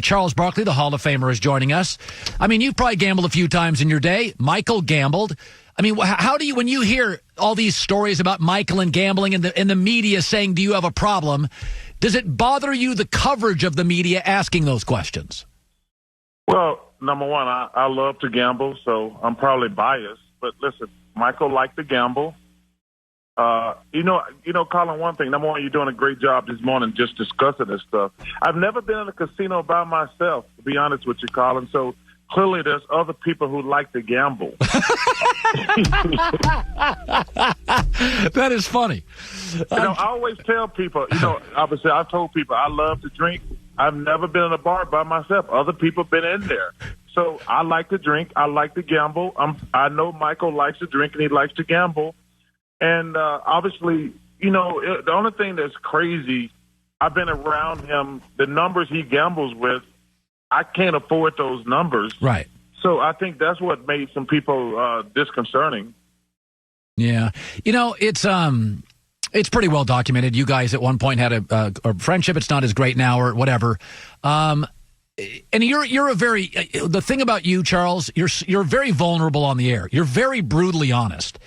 Charles Barkley, the Hall of Famer, is joining us. I mean, you've probably gambled a few times in your day. Michael gambled. I mean, how do you, when you hear all these stories about Michael and gambling and the media saying, do you have a problem, does it bother you, the coverage of the media asking those questions? Well, number one, I love to gamble, so I'm probably biased. But listen, Michael liked to gamble. You know, Colin, one thing. Number one, you're doing a great job this morning just discussing this stuff. I've never been in a casino by myself, to be honest with you, Colin. So clearly there's other people who like to gamble. That is funny. I always tell people, obviously I've told people I love to drink. I've never been in a bar by myself. Other people have been in there. So I like to drink. I like to gamble. I know Michael likes to drink and he likes to gamble. And obviously, the only thing that's crazy, I've been around him, the numbers he gambles with, I can't afford those numbers. Right. So I think that's what made some people disconcerting. Yeah. It's pretty well documented. You guys at one point had a friendship. It's not as great now or whatever. And you're a very, the thing about you, Charles, you're very vulnerable on the air. You're very brutally honest.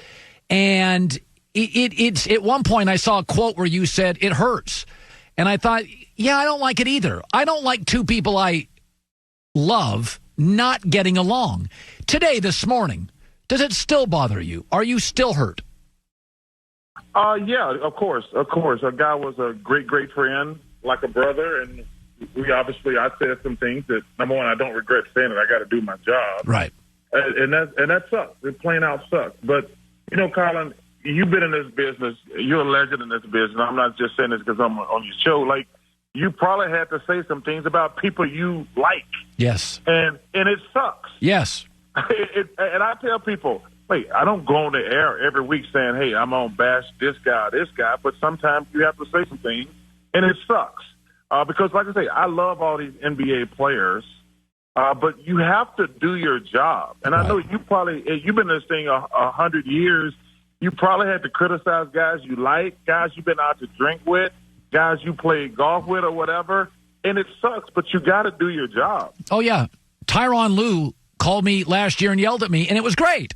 And it's at one point I saw a quote where you said, it hurts. And I thought, yeah, I don't like it either. I don't like two people I love not getting along. Today, this morning, does it still bother you? Are you still hurt? Yeah, of course. A guy was a great, great friend, like a brother. And I said some things that, number one, I don't regret saying it. I got to do my job. Right. And that sucks. It plain out sucks. But, Colin, you've been in this business. You're a legend in this business. I'm not just saying this because I'm on your show. Like, you probably had to say some things about people you like. Yes. And it sucks. Yes. And I tell people, wait, I don't go on the air every week saying, hey, I'm going to bash this guy, but sometimes you have to say some things, and it sucks. Because, like I say, I love all these NBA players, but you have to do your job. And I know you've been in this thing 100 years. You probably had to criticize guys you like, guys you've been out to drink with, guys you play golf with or whatever, and it sucks, but you got to do your job. Oh, yeah. Tyronn Lue called me last year and yelled at me, and it was great.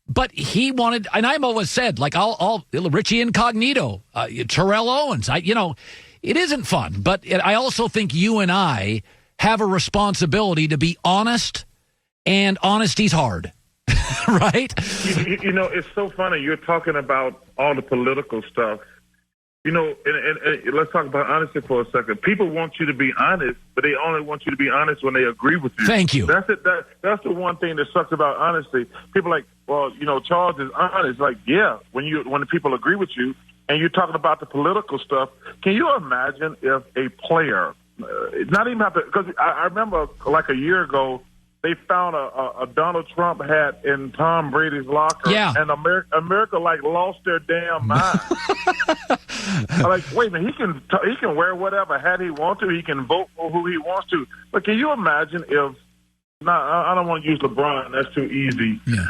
But he wanted, and I've always said, like, I'll Richie Incognito, Terrell Owens, it isn't fun. But I also think you and I have a responsibility to be honest, and honesty's hard, right? It's so funny. You're talking about all the political stuff. And let's talk about honesty for a second. People want you to be honest, but they only want you to be honest when they agree with you. Thank you. That's it. That's the one thing that sucks about honesty. People are like, well, Charles is honest. Like, yeah, when the people agree with you, and you're talking about the political stuff. Can you imagine if a player, not even have to? Because I remember like a year ago, they found a Donald Trump hat in Tom Brady's locker, and America like lost their damn mind. Like, wait a minute, he can wear whatever hat he wants to. He can vote for who he wants to. But can you imagine if? I don't want to use LeBron. That's too easy. Yeah.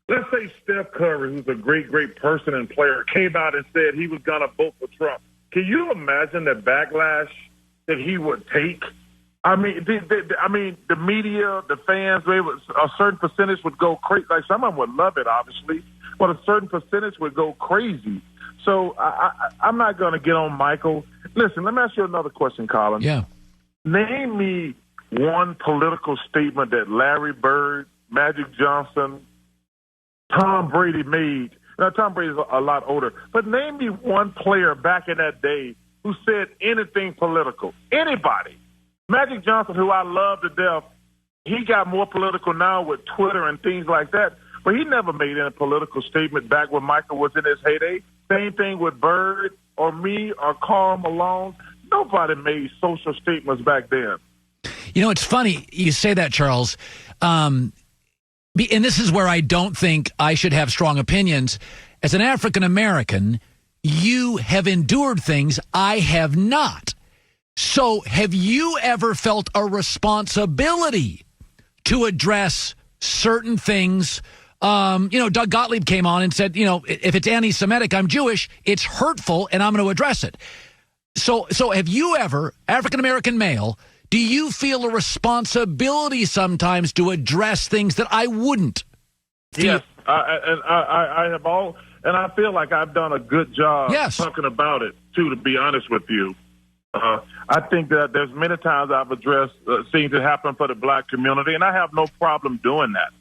Let's say Steph Curry, who's a great, great person and player, came out and said he was going to vote for Trump. Can you imagine the backlash that he would take? I mean, the media, the fans, a certain percentage would go crazy. Like, some of them would love it, obviously, but a certain percentage would go crazy. So I'm not going to get on Michael. Listen, let me ask you another question, Colin. Yeah. Name me one political statement that Larry Bird, Magic Johnson, Tom Brady made. Now, Tom Brady's a lot older, but name me one player back in that day who said anything political. Anybody. Magic Johnson, who I love to death, he got more political now with Twitter and things like that, but he never made any political statement back when Michael was in his heyday. Same thing with Bird or me or Karl Malone. Nobody made social statements back then. It's funny you say that, Charles. And this is where I don't think I should have strong opinions. As an African-American, you have endured things I have not. So have you ever felt a responsibility to address certain things? Doug Gottlieb came on and said, if it's anti-Semitic, I'm Jewish, it's hurtful, and I'm going to address it. So have you ever, African-American male, do you feel a responsibility sometimes to address things that I wouldn't? Yes, I have all, and I feel like I've done a good job talking about it too. To be honest with you, I think that there's many times I've addressed things that happen for the black community, and I have no problem doing that.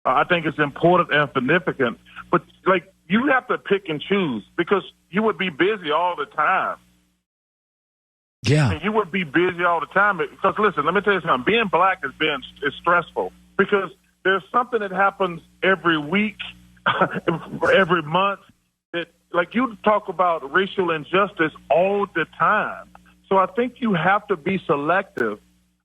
I think it's important and significant, but like you have to pick and choose because you would be busy all the time. Yeah, and you would be busy all the time because listen, let me tell you something. Being black is stressful because there's something that happens every week, every month. That like you talk about racial injustice all the time. So I think you have to be selective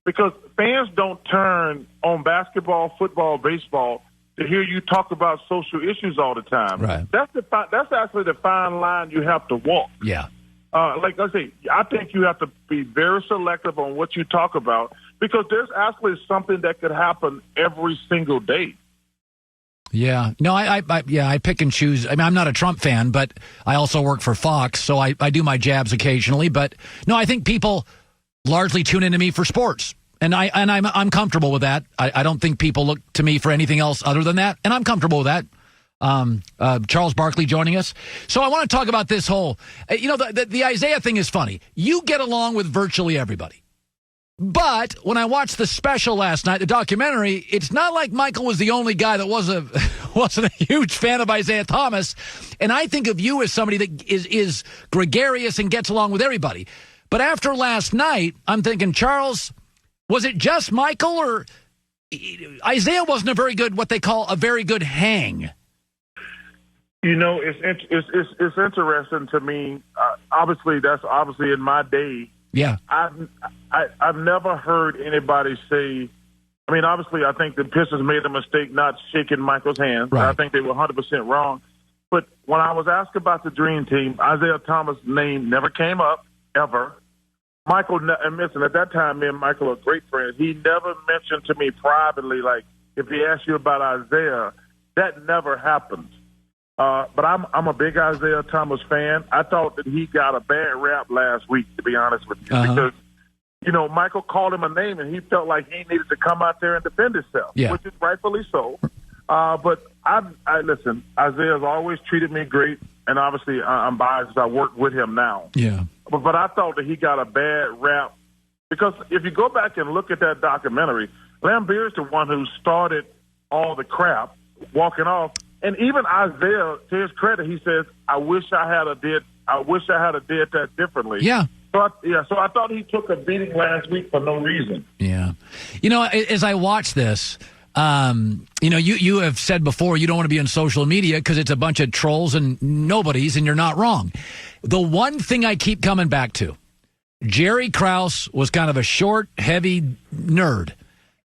because fans don't turn on basketball, football, baseball to hear you talk about social issues all the time. Right. That's actually the fine line you have to walk. Yeah. Like I say, I think you have to be very selective on what you talk about because there's actually something that could happen every single day. Yeah. No, I pick and choose. I mean, I'm not a Trump fan, but I also work for Fox, so I do my jabs occasionally. But no, I think people largely tune into me for sports, and I'm comfortable with that. I don't think people look to me for anything else other than that, and I'm comfortable with that. Charles Barkley joining us. So I want to talk about this whole, the Isiah thing is funny. You get along with virtually everybody. But when I watched the special last night, the documentary, it's not like Michael was the only guy that wasn't a huge fan of Isiah Thomas. And I think of you as somebody that is gregarious and gets along with everybody. But after last night, I'm thinking, Charles, was it just Michael or Isiah wasn't a very good, what they call a very good hang? You know, it's interesting to me. Obviously, that's obviously in my day. Yeah, I've never heard anybody say. I mean, obviously, I think the Pistons made a mistake not shaking Michael's hand. Right. I think they were 100% wrong. But when I was asked about the Dream Team, Isiah Thomas' name never came up ever. Michael, and listen, at that time, me and Michael are great friends. He never mentioned to me privately, like if he asked you about Isiah, that never happened. But I'm a big Isiah Thomas fan. I thought that he got a bad rap last week, to be honest with you, because, Michael called him a name and he felt like he needed to come out there and defend himself, which is rightfully so. But I listen, Isiah's always treated me great, and obviously I'm biased because I work with him now. Yeah. But I thought that he got a bad rap because if you go back and look at that documentary, Lambert's the one who started all the crap, walking off. And even Isiah, to his credit, he says, "I wish I had did that differently." Yeah. So I thought he took a beating last week for no reason. Yeah. As I watch this, you have said before you don't want to be on social media because it's a bunch of trolls and nobodies, and you're not wrong. The one thing I keep coming back to, Jerry Krause was kind of a short, heavy nerd.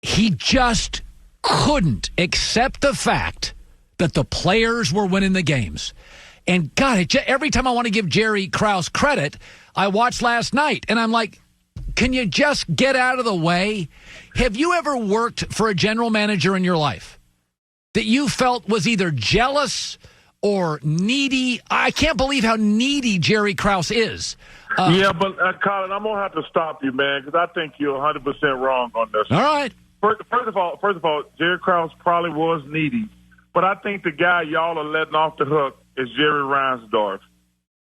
He just couldn't accept the fact that the players were winning the games. And God, every time I want to give Jerry Krause credit, I watched last night and I'm like, can you just get out of the way? Have you ever worked for a general manager in your life that you felt was either jealous or needy? I can't believe how needy Jerry Krause is. But Colin, I'm going to have to stop you, man, because I think you're 100% wrong on this. All right. First of all, Jerry Krause probably was needy. But I think the guy y'all are letting off the hook is Jerry Reinsdorf.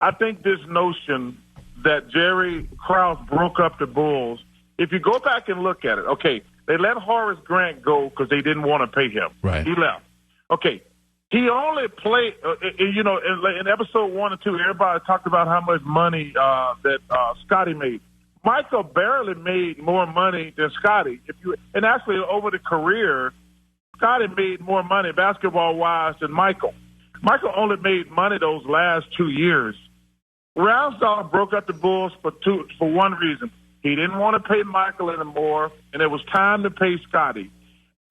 I think this notion that Jerry Krause broke up the Bulls, if you go back and look at it, okay, they let Horace Grant go because they didn't want to pay him. Right. He left. Okay, he only played, in episode 1 and 2, everybody talked about how much money that Scotty made. Michael barely made more money than Scotty. And actually, over the career, Scotty made more money basketball-wise than Michael. Michael only made money those last 2 years. Reinsdorf broke up the Bulls for one reason. He didn't want to pay Michael anymore, and it was time to pay Scotty.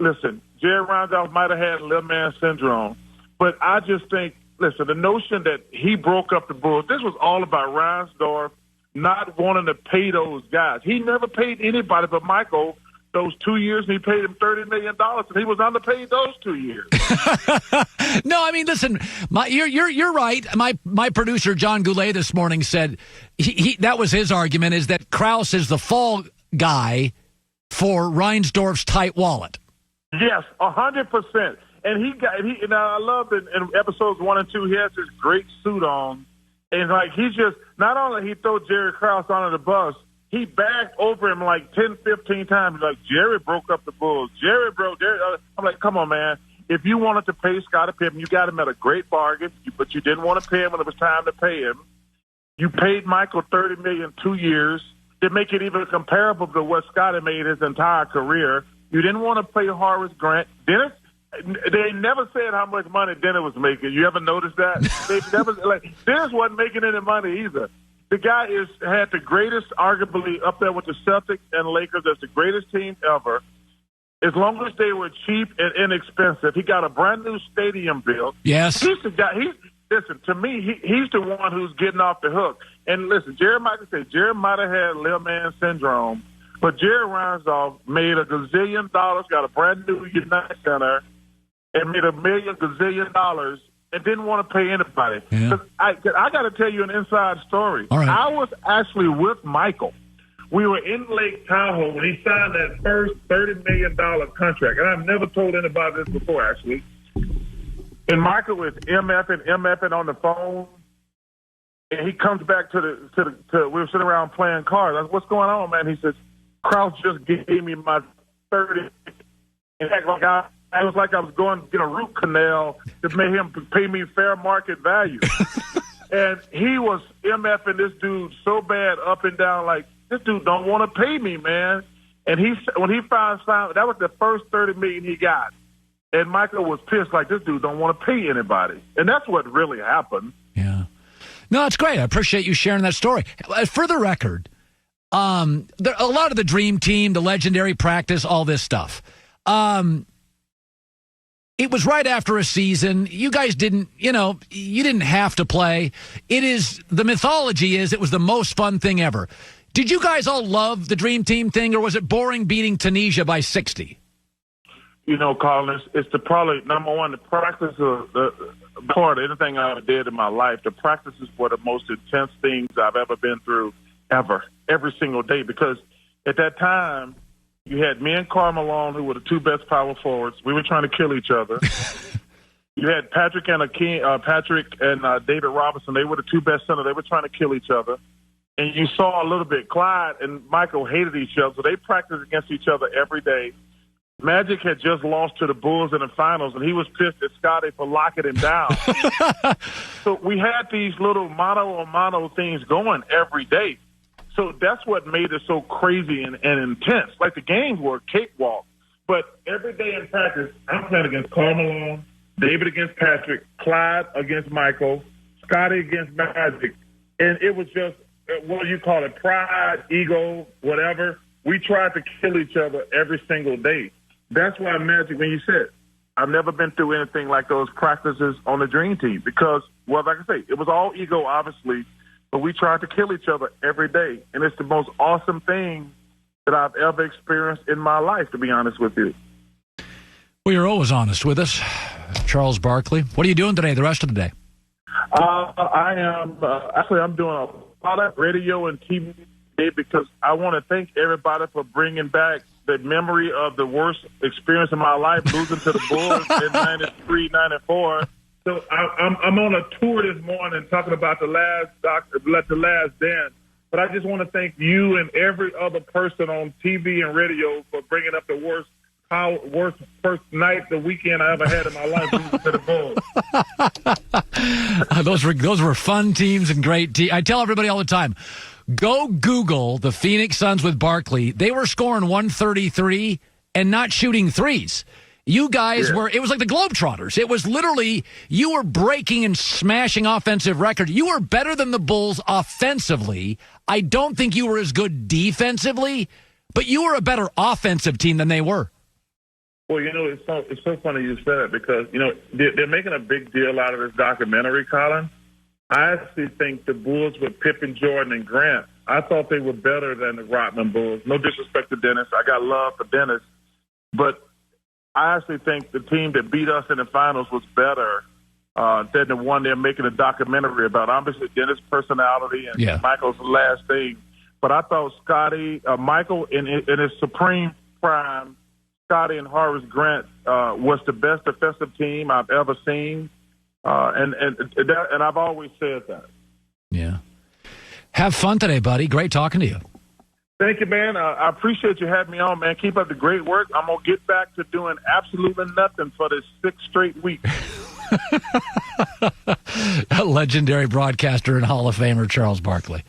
Listen, Jerry Reinsdorf might have had little man syndrome, but I just think, listen, the notion that he broke up the Bulls, this was all about Reinsdorf not wanting to pay those guys. He never paid anybody but Michael those 2 years, and he paid him $30 million, and he was underpaid those 2 years. No, I mean, listen, you're right. My producer John Goulet this morning said he that was his argument, is that Krause is the fall guy for Reinsdorf's tight wallet. Yes, 100%. And I love that in episodes 1 and 2, he has this great suit on. And like, he's just, not only he throw Jerry Krause under the bus, he backed over him like 10, 15 times. Like, Jerry broke up the Bulls. I'm like, come on, man. If you wanted to pay Scottie Pippen, you got him at a great bargain, but you didn't want to pay him when it was time to pay him. You paid Michael $30 million 2 years to make it even comparable to what Scottie made his entire career. You didn't want to pay Horace Grant. Dennis, they never said how much money Dennis was making. You ever noticed that? They never, Dennis wasn't making any money either. The guy had the greatest, arguably up there with the Celtics and Lakers, as the greatest team ever. As long as they were cheap and inexpensive, he got a brand new stadium built. Yes, he's the guy. Listen, to me, he's the one who's getting off the hook. And listen, Jerry might have had little man syndrome, but Jerry Reinsdorf made a gazillion dollars, got a brand new United Center, and made $1 million gazillion and didn't want to pay anybody. Yeah. I got to tell you an inside story. All right. I was actually with Michael. We were in Lake Tahoe when he signed that first $30 million contract, and I've never told anybody this before, actually. And Michael was MFing on the phone, and he comes back to we were sitting around playing cards. I said, "What's going on, man?" He says, "Krause just gave me my 30." In fact, I was like I was going to get a root canal to make him pay me fair market value. And he was MFing this dude so bad up and down, like, this dude don't want to pay me, man. And when he found out, that was the first $30 million he got. And Michael was pissed, like, this dude don't want to pay anybody. And that's what really happened. Yeah. No, it's great. I appreciate you sharing that story. For the record, a lot of the Dream Team, the legendary practice, all this stuff. It was right after a season. You guys didn't have to play. The mythology is it was the most fun thing ever. Did you guys all love the Dream Team thing, or was it boring beating Tunisia by 60? Colin, it's probably, number one, the practice of the part of anything I ever did in my life. The practices were the most intense things I've ever been through, ever, every single day. Because at that time, you had me and Karl Malone, who were the two best power forwards. We were trying to kill each other. You had Patrick and David Robinson. They were the two best centers. They were trying to kill each other. And you saw a little bit, Clyde and Michael hated each other, so they practiced against each other every day. Magic had just lost to the Bulls in the finals, and he was pissed at Scottie for locking him down. So we had these little mano-a-mano things going every day. So that's what made it so crazy and intense. Like, the games were a cakewalk. But every day in practice, I'm playing against Karl Malone, David against Patrick, Clyde against Michael, Scottie against Magic. And it was just, what do you call it, pride, ego, whatever. We tried to kill each other every single day. That's why Magic, when you said, I've never been through anything like those practices on the Dream Team because, well, like I say, it was all ego, obviously, but we tried to kill each other every day. And it's the most awesome thing that I've ever experienced in my life, to be honest with you. Well, you're always honest with us, Charles Barkley. What are you doing today, the rest of the day? I am, actually, I'm doing a lot of radio and TV because I want to thank everybody for bringing back the memory of the worst experience of my life, losing to the Bulls in 93, 94. So I'm on a tour this morning talking about the last dance. But I just want to thank you and every other person on TV and radio for bringing up the worst first night, the weekend I ever had in my life, losing to the Bulls. Those were fun teams and great teams. I tell everybody all the time, go Google the Phoenix Suns with Barkley. They were scoring 133 and not shooting threes. You guys were, it was like the Globetrotters. It was literally, you were breaking and smashing offensive records. You were better than the Bulls offensively. I don't think you were as good defensively, but you were a better offensive team than they were. Well, it's so funny you said it because, they're making a big deal out of this documentary, Colin. I actually think the Bulls with Pippen, Jordan, and Grant, I thought they were better than the Rodman Bulls. No disrespect to Dennis. I got love for Dennis. But I actually think the team that beat us in the finals was better than the one they're making a documentary about. Obviously, Dennis' personality and Michael's last thing. but I thought Michael in his supreme prime, Scotty and Horace Grant was the best defensive team I've ever seen, and I've always said that. Yeah. Have fun today, buddy. Great talking to you. Thank you, man. I appreciate you having me on, man. Keep up the great work. I'm going to get back to doing absolutely nothing for this 6 straight weeks. Legendary broadcaster and Hall of Famer Charles Barkley.